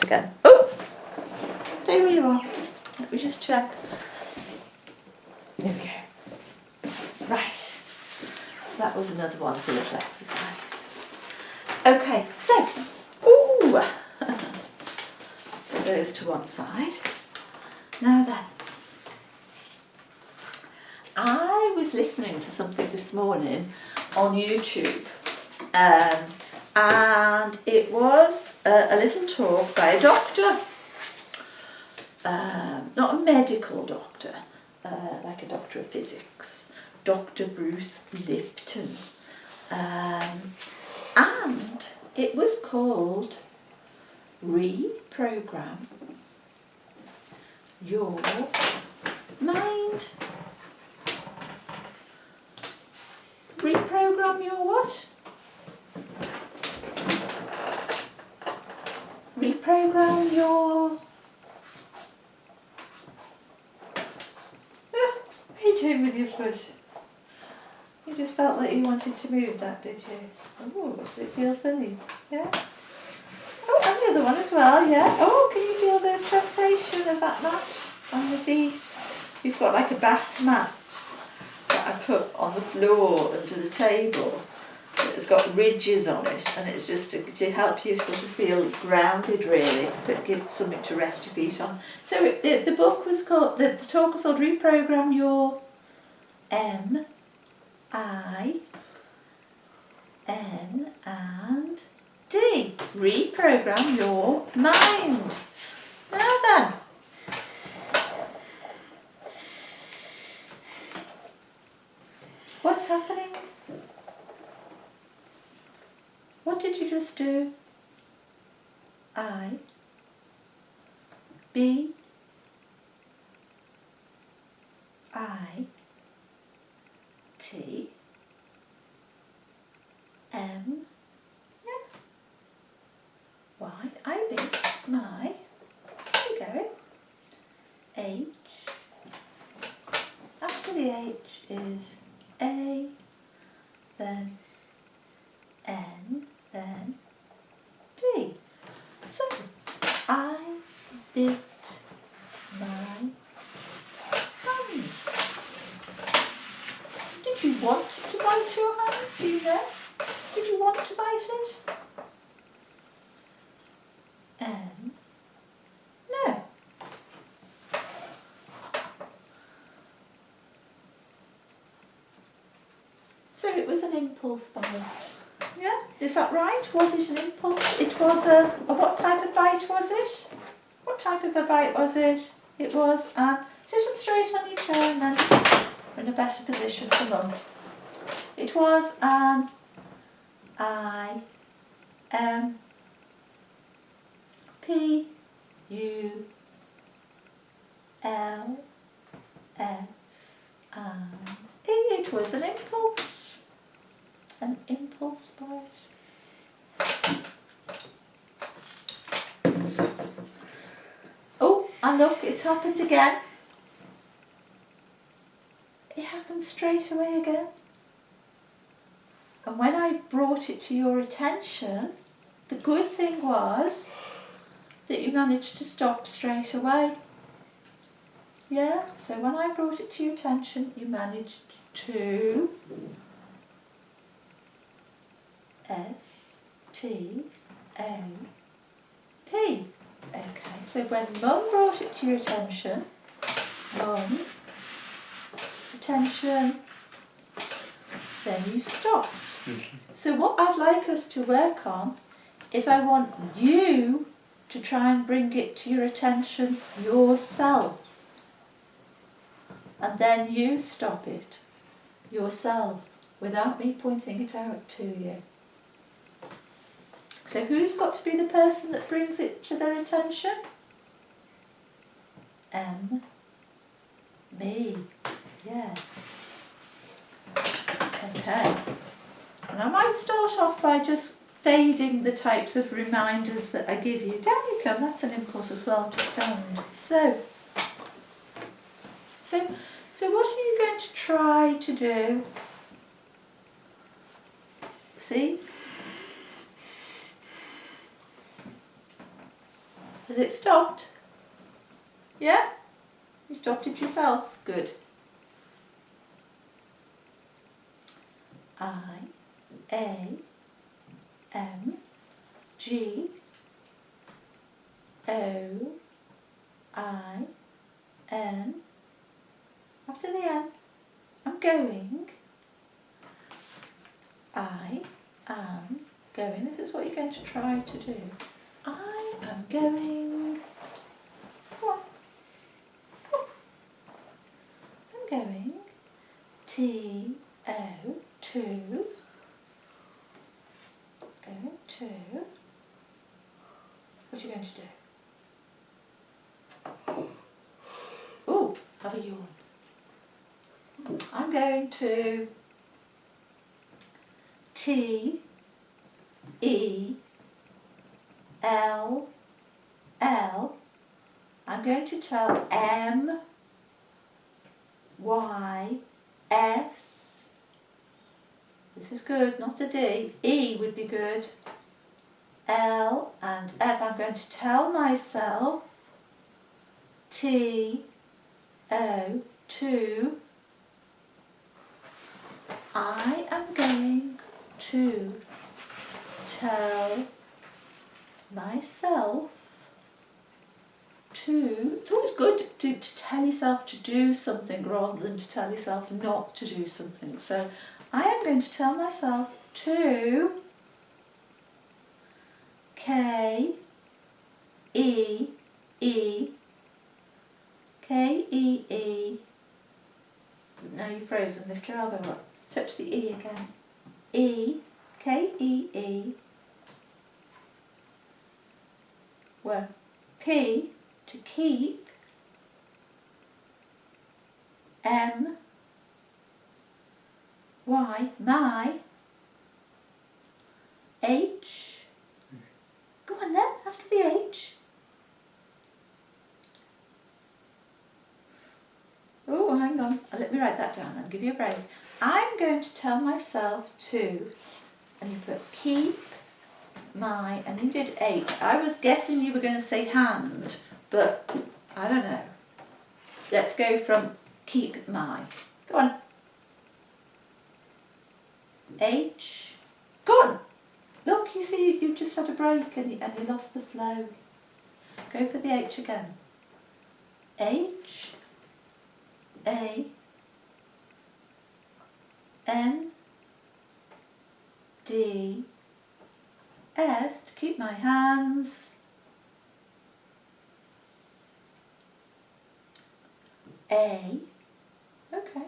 again. Oh! Stay where you are. Let me just check. There we go. Right. So that was another one of the little exercises. Okay, so, ooh! Put those to one side. Now then, I was listening to something this morning on YouTube, and it was a little talk by a doctor, not a medical doctor, like a doctor of physics, Dr. Bruce Lipton, and it was called Reprogram Your Mind. Reprogram your what? Reprogram your... What are you doing with your foot? You just felt like you wanted to move that, did you? Oh, does it feel funny? Yeah? Oh, and the other one as well, yeah? Oh, can you feel the sensation of that mat on your feet? You've got like a bath mat that I put on the floor under the table. It's got ridges on it, and it's just to help you sort of feel grounded, really, but give something to rest your feet on. So the book was called, the talk was called Reprogram Your M, I, N and D. Reprogram your mind. Now then, what's happening? What did you just do? I, B, I, T, M, yeah, Y, I, B, my, there you go, H, after the H is A, then N, then D. So, I bit my hand. Did you want to bite your hand? Do you know? Did you want to bite it? N. No. So it was an impulse bite. Yeah, is that right? Was it an impulse? It was a what type of bite was it? What type of a bite was it? It was sit up straight on your chair and then we're in a better position for Mum. It was an I, M, P, U, L, S and E. It was an impulse. An impulse bite. Oh, and look, it's happened again. It happened straight away again. And when I brought it to your attention, the good thing was that you managed to stop straight away. Yeah, so when I brought it to your attention, you managed to S, T, A, P. Okay, so when Mum brought it to your attention, Mum, attention, then you stopped. So what I'd like us to work on is I want you to try and bring it to your attention yourself. And then you stop it yourself without me pointing it out to you. So who's got to be the person that brings it to their attention? M, me, yeah. Okay. And I might start off by just fading the types of reminders that I give you. Down you come, that's an impulse as well, just down. So what are you going to try to do? See? Has it stopped? Yeah? You stopped it yourself. Good. I, A, M, G, O, I, N. After the N, I'm going. I am going. This is what you're going to try to do. I am going. Come on. Come on. I'm going. T, O, to. Going to. What are you going to do? Oh, have a yawn. I'm going to T, E, L, L. I'm going to tell M, Y, S. This is good, not the D. E would be good. L and F. I'm going to tell myself T, O, to. I am going to tell myself to. It's always good to tell yourself to do something rather than to tell yourself not to do something. So I am going to tell myself to K, E, E, K, E, E. Now you're frozen, lift your elbow up. Touch the E again. E, K, E, E. Well, P, to keep. M, Y, my. H. Go on then, after the H. Oh, hang on. Let me write that down and give you a break. I'm going to tell myself to, and you put keep my, and you did H. I was guessing you were going to say hand, but I don't know. Let's go from keep my. Go on. H. Go on. Look, you see, you just had a break and you lost the flow. Go for the H again. H. A, N, D, S, to keep my hands. A, okay.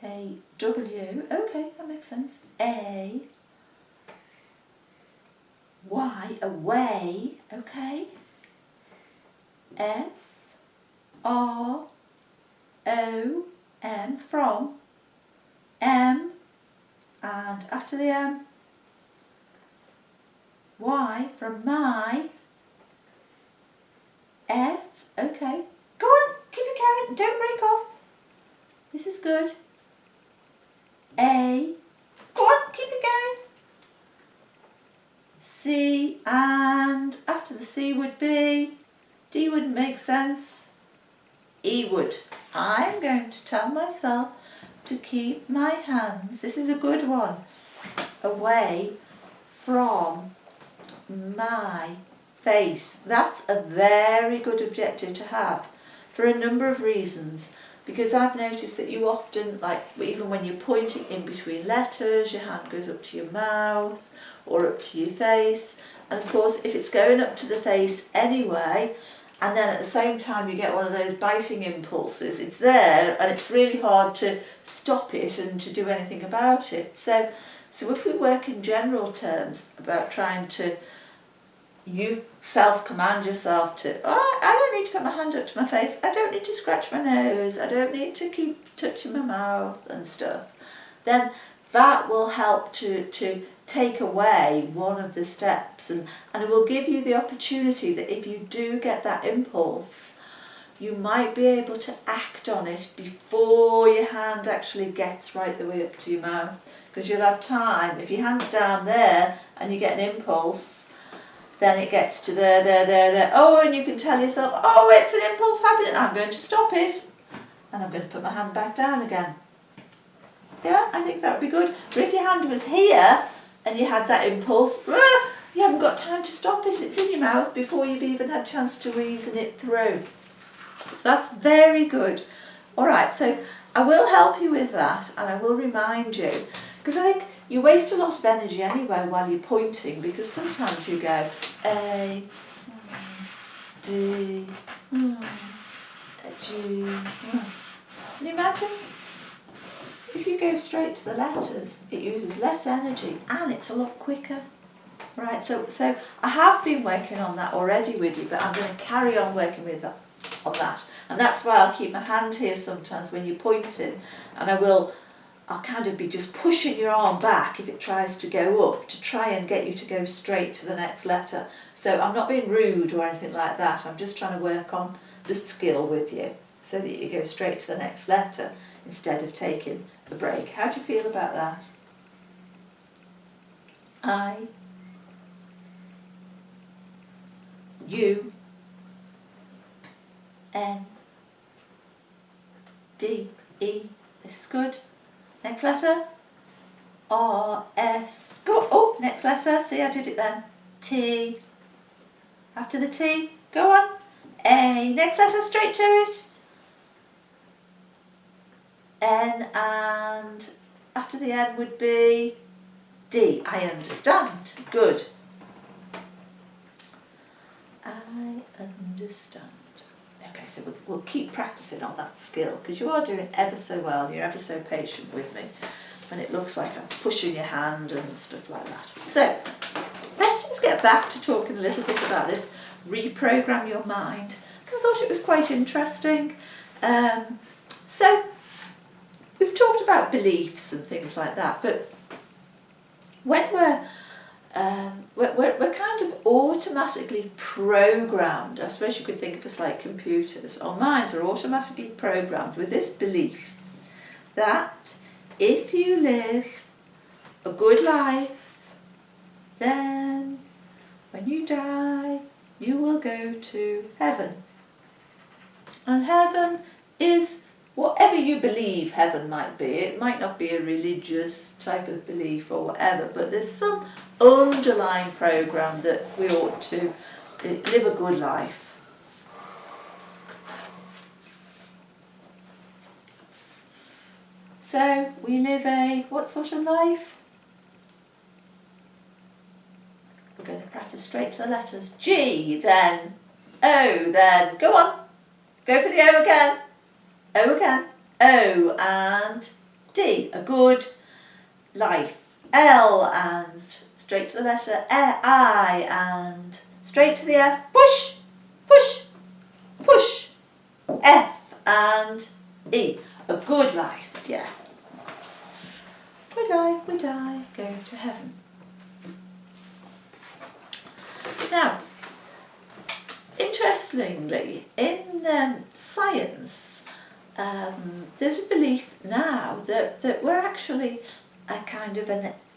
A, W, okay, that makes sense. A, Y, away, okay. F, R, O, M, from. M, and after the M, Y, from my. F, okay. Go on, keep it going, don't break off. This is good. A, go on, keep it going. C, and after the C would be, D wouldn't make sense. E would. I'm going to tell myself to keep my hands, this is a good one, away from my face. That's a very good objective to have for a number of reasons, because I've noticed that you often, like even when you're pointing in between letters, your hand goes up to your mouth or up to your face, and of course if it's going up to the face anyway, and then at the same time you get one of those biting impulses, it's there and it's really hard to stop it and to do anything about it. So if we work in general terms about trying to, you self-command yourself to, oh, I don't need to put my hand up to my face, I don't need to scratch my nose, I don't need to keep touching my mouth and stuff, then that will help to take away one of the steps, and it will give you the opportunity that if you do get that impulse, you might be able to act on it before your hand actually gets right the way up to your mouth, because you'll have time. If your hand's down there and you get an impulse, then it gets to there. Oh, and you can tell yourself, oh, it's an impulse happening, I'm going to stop it. And I'm going to put my hand back down again. Yeah, I think that would be good. But if your hand was here and you had that impulse, you haven't got time to stop it. It's in your mouth before you've even had a chance to reason it through. So that's very good. All right, so I will help you with that, and I will remind you, because I think you waste a lot of energy anyway while you're pointing, because sometimes you go A, D, G. Can you imagine? If you go straight to the letters, it uses less energy and it's a lot quicker. Right, so I have been working on that already with you, but I'm going to carry on working with that, on that. And that's why I'll keep my hand here sometimes when you're pointing, and I'll kind of be just pushing your arm back if it tries to go up to try and get you to go straight to the next letter. So I'm not being rude or anything like that, I'm just trying to work on the skill with you so that you go straight to the next letter instead of taking a break. How do you feel about that? I, U, N, D, E. This is good. Next letter. R, S. Go. Oh, next letter. See, I did it then. T. After the T, go on. A. Next letter, straight to it. N, and after the N would be D. I understand. Good. I understand. Okay, so we'll keep practicing on that skill, because you are doing ever so well, you're ever so patient with me, and it looks like I'm pushing your hand and stuff like that. So let's just get back to talking a little bit about this reprogram your mind. I thought it was quite interesting. So we've talked about beliefs and things like that, but when we're kind of automatically programmed. I suppose you could think of us like computers. Our minds are automatically programmed with this belief that if you live a good life, then when you die, you will go to heaven. And heaven is whatever you believe heaven might be. It might not be a religious type of belief or whatever, but there's some underlying program that we ought to live a good life. So we live a what sort of life? We're going to practice straight to the letters. G, then O, then go on. Go for the O again. O again. O and D. A good life. L and straight to the letter I and straight to the F. Push, push, push. F and E. A good life. Yeah. We die, go to heaven. Now, interestingly, in science, there's a belief now that we're actually a kind of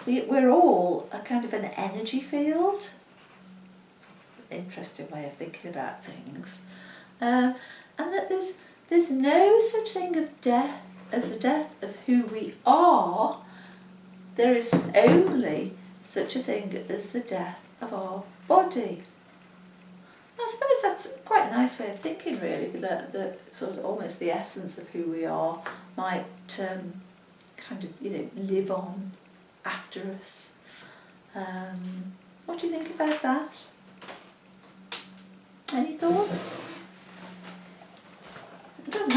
we're all a kind of an energy field. Interesting way of thinking about things, and that there's no such thing of death as the death of who we are. There is only such a thing as the death of our body. I suppose that's quite a nice way of thinking, really, that sort of almost the essence of who we are might kind of, live on after us. What do you think about that? Any thoughts? You don't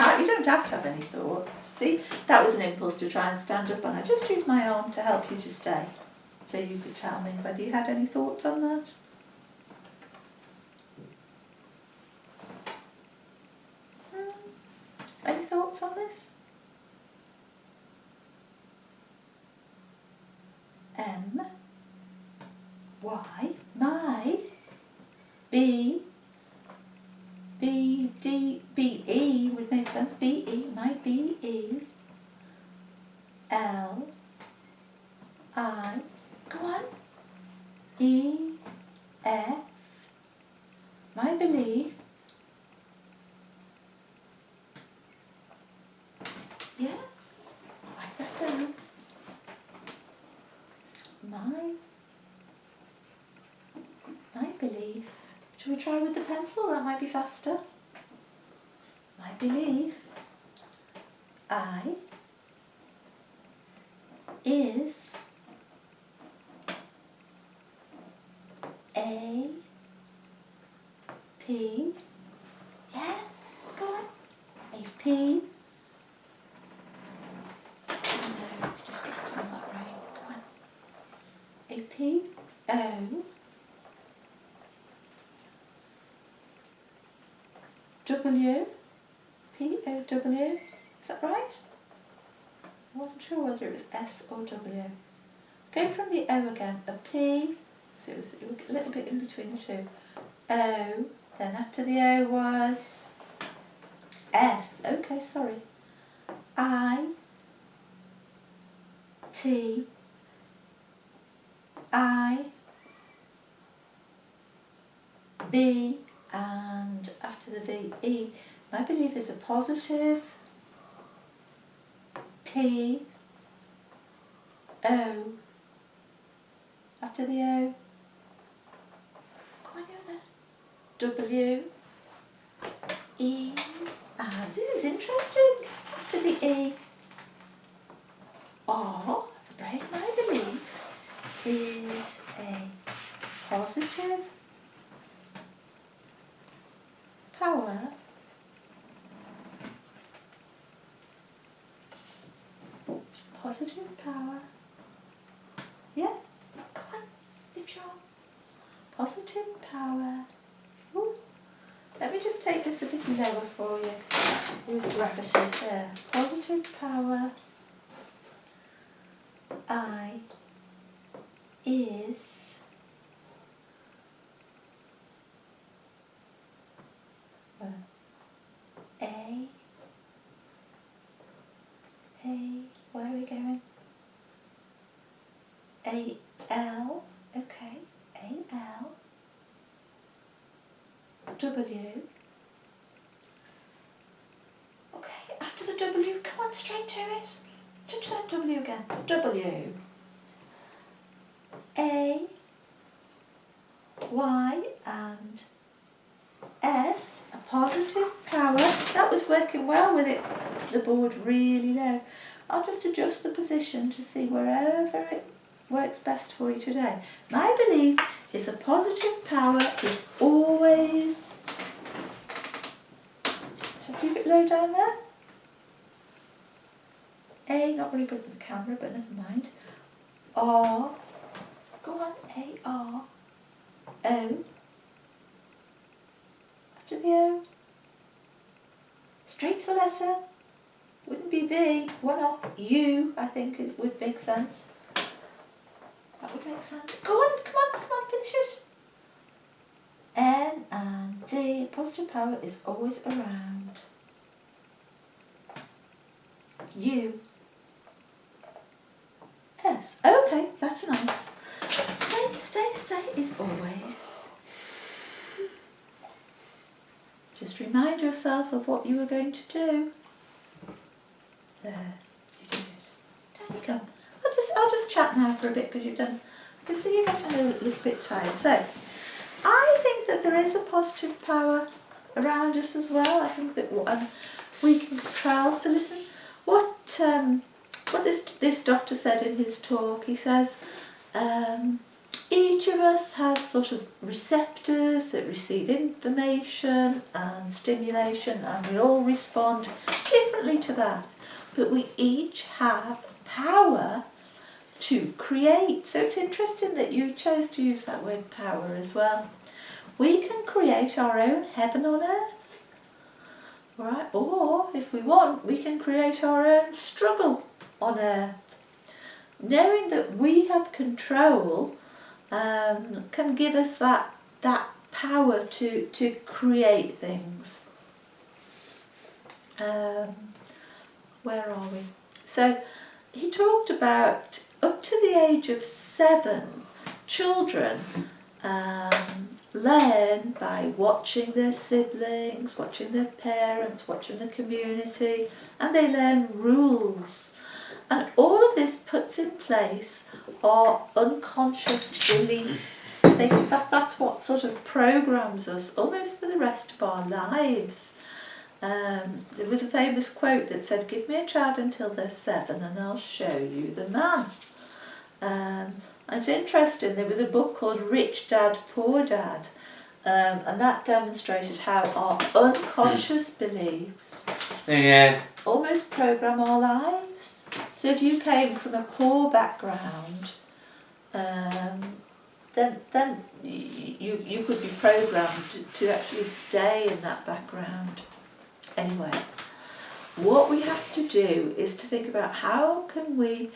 have to have any thoughts. See, that was an impulse to try and stand up, and I just used my arm to help you to stay, so you could tell me whether you had any thoughts on that. Any thoughts on this? M, Y, my, B, B, D, B, E would make sense. B, E, my B, E, L, I, go on, E, F, belief, yeah, write that down. My belief. Shall we try with the pencil? That might be faster. My belief, I, is A, P, yeah, go on, A, P, no, it's distracting all that rain, go on, A, P, O, W, P, O, W, is that right? I wasn't sure whether it was S or W. Go from the O again, a P, so it was a little bit in between the two. O, then after the O was S, okay, sorry. I, T, I, V, and after the V, E. My belief is a positive, P, O, after the O, come on, the other, W, E, this is interesting, after the E, R, the break, my belief is a positive power yeah, come on, lift your arm. Positive power. Ooh. Let me just take this a bit lower for you. Use gravity there. Positive power I is where are we going? A-L, okay, A-L, W, okay, after the W, come on, straight to it, touch that W again, W, A, Y, and S, a positive power. That was working well with it, the board really low. I'll just adjust the position to see wherever it works best for you today. My belief is a positive power is always, shall I keep it low down there? A, not very good with the camera, but never mind. R, go on, A-R, O, after the O, straight to the letter, wouldn't be V, one off, U, I think it would make sense. That would make sense. Go on, come on, finish it. N and D, positive power is always around. U, S, okay, that's nice. Stay is always. Just remind yourself of what you were going to do. There, you did it. Down you go. I'll just chat now for a bit because you've done. I can see you're getting a little bit tired. So, I think that there is a positive power around us as well. I think that we can control. So listen, what this doctor said in his talk. He says each of us has sort of receptors that receive information and stimulation, and we all respond differently to that. But we each have power to create. So it's interesting that you chose to use that word power as well. We can create our own heaven on earth, right? Or if we want, we can create our own struggle on earth. Knowing that we have control can give us that power to create things. Where are we? So he talked about up to the age of 7, children learn by watching their siblings, watching their parents, watching the community, and they learn rules. And all of this puts in place our unconscious beliefs. That's what sort of programs us almost for the rest of our lives. There was a famous quote that said, "Give me a child until they're 7 and I'll show you the man." And it's interesting, there was a book called Rich Dad, Poor Dad, and that demonstrated how our unconscious beliefs almost program our lives. So if you came from a poor background, then you could be programmed to actually stay in that background. Anyway, what we have to do is to think about how can we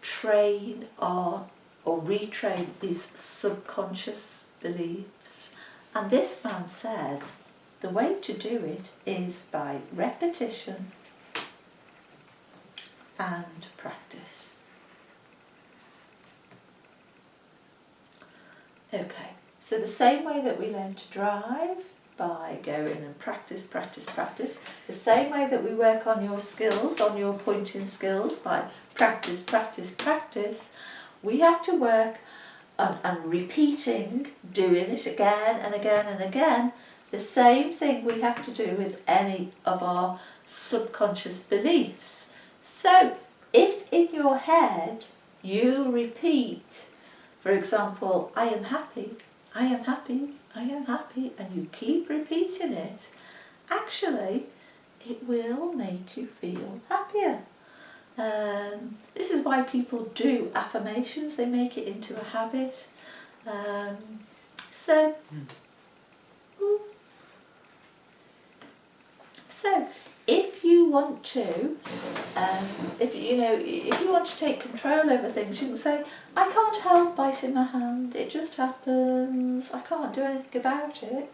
train or retrain these subconscious beliefs. And this man says the way to do it is by repetition and practice. Okay, so the same way that we learn to drive, by going and practice, the same way that we work on your skills, on your pointing skills, by practice, we have to work on and repeating, doing it again and again and again. The same thing we have to do with any of our subconscious beliefs. So if in your head you repeat, for example, I am happy, I am happy, I am happy, and you keep repeating it, actually it will make you feel happier. This is why people do affirmations, they make it into a habit. So if you want to, if you want to take control over things, you can say, I can't help biting my hand, it just happens, I can't do anything about it.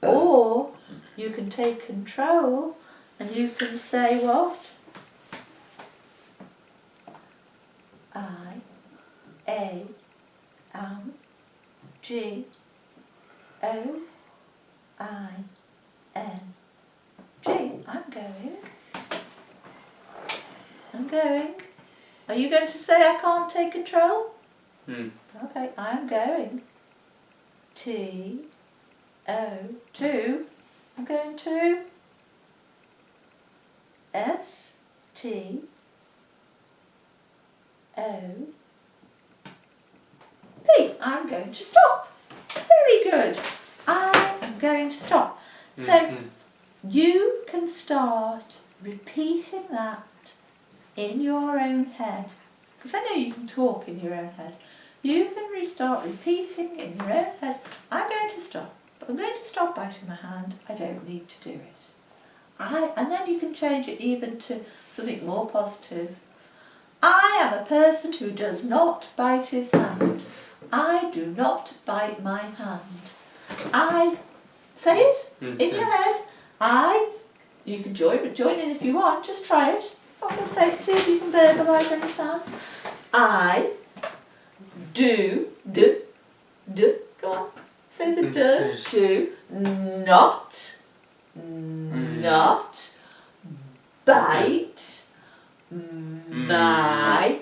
Or you can take control and you can say what? I-A-M-G-O-I-N-G. I'm going. Are you going to say I can't take control? Okay, I'm going. T-O-2. I'm going to S-T-O-P. I'm going to stop. Very good. I am going to stop. So you can start repeating that in your own head. Because I know you can talk in your own head. You can start repeating in your own head, I'm going to stop. But I'm going to stop biting my hand. I don't need to do it. And then you can change it even to something more positive. I am a person who does not bite his hand. I do not bite my hand. Say it in your head. You can join in if you want, just try it. I'm going to say it to you if you can verbalise any sounds. I do, go on, say the do not bite my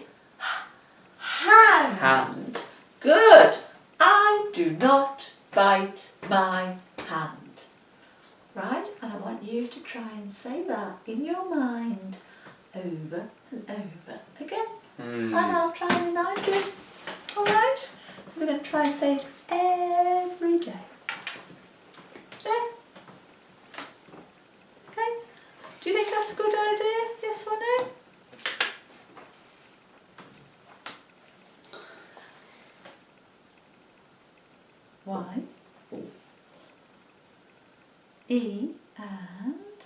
hand. Good. I do not bite my hand. Right? And I want you to try and say that in your mind over and over again. And I'll try and remind you. Alright? So we're going to try and say it every day. Yeah? Okay? Do you think that's a good idea? Yes or no? Y, E and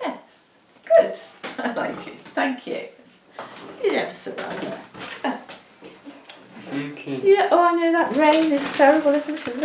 yes. Good. I like it. Thank you. You never so well there. Okay. Yeah, oh I know that rain is terrible, isn't it?